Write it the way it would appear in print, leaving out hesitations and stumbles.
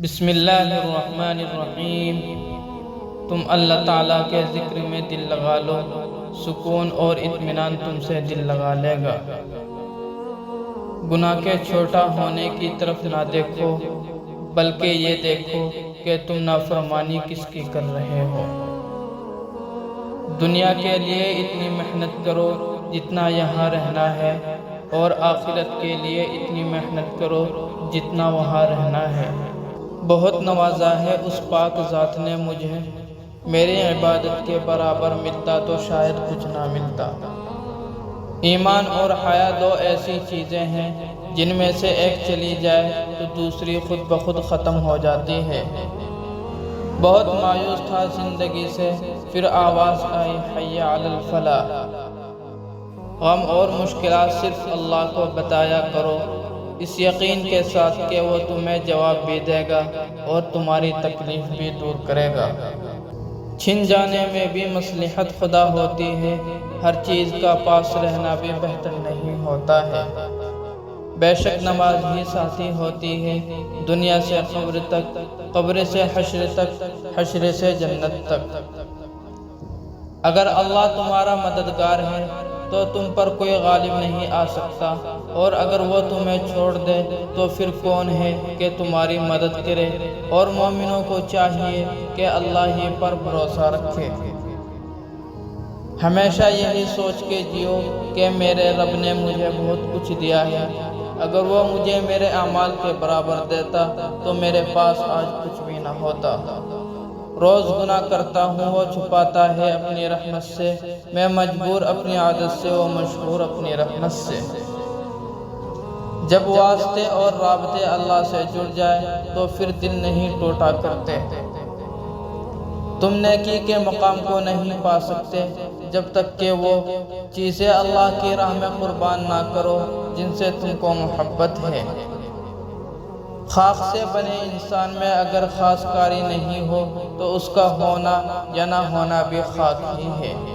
بسم اللہ الرحمن الرحیم۔ تم اللہ تعالیٰ کے ذکر میں دل لگا لو، سکون اور اطمینان تم سے دل لگا لے گا۔ گناہ کے چھوٹا ہونے کی طرف نہ دیکھو، بلکہ یہ دیکھو کہ تم نافرمانی کس کی کر رہے ہو۔ دنیا کے لیے اتنی محنت کرو جتنا یہاں رہنا ہے، اور آخرت کے لیے اتنی محنت کرو جتنا وہاں رہنا ہے۔ بہت نوازا ہے اس پاک ذات نے مجھے، میری عبادت کے برابر ملتا تو شاید کچھ نہ ملتا۔ ایمان اور حیا دو ایسی چیزیں ہیں جن میں سے ایک چلی جائے تو دوسری خود بخود ختم ہو جاتی ہے۔ بہت مایوس تھا زندگی سے، پھر آواز آئی حی علی الفلاح۔ غم اور مشکلات صرف اللہ کو بتایا کرو، اس یقین کے ساتھ کہ وہ تمہیں جواب بھی دے گا اور تمہاری تکلیف بھی دور کرے گا۔ چھن جانے میں بھی مصلحت خدا ہوتی ہے، ہر چیز کا پاس رہنا بھی بہتر نہیں ہوتا ہے۔ بے شک نماز ہی ساتھی ہوتی ہے، دنیا سے قبر تک، قبر سے حشر تک، حشر سے جنت تک۔ اگر اللہ تمہارا مددگار ہے تو تم پر کوئی غالب نہیں آ سکتا، اور اگر وہ تمہیں چھوڑ دے تو پھر کون ہے کہ تمہاری مدد کرے۔ اور مومنوں کو چاہیے کہ اللہ ہی پر بھروسہ رکھے۔ ہمیشہ یہی سوچ کے جیو کہ میرے رب نے مجھے بہت کچھ دیا ہے، اگر وہ مجھے میرے اعمال کے برابر دیتا تو میرے پاس آج کچھ بھی نہ ہوتا۔ روز گناہ کرتا ہوں، وہ چھپاتا ہے اپنی رحمت سے، میں مجبور اپنی عادت سے، وہ مشہور اپنی رحمت سے۔ جب واسطے اور رابطے اللہ سے جڑ جائے تو پھر دل نہیں ٹوٹا کرتے۔ تم نیکی کے مقام کو نہیں پا سکتے جب تک کہ وہ چیزیں اللہ کی راہ میں قربان نہ کرو جن سے تم کو محبت ہے۔ خاک سے بنے انسان میں اگر خاص کاری نہیں ہو تو اس کا ہونا یا نہ ہونا بھی خاک ہی ہے۔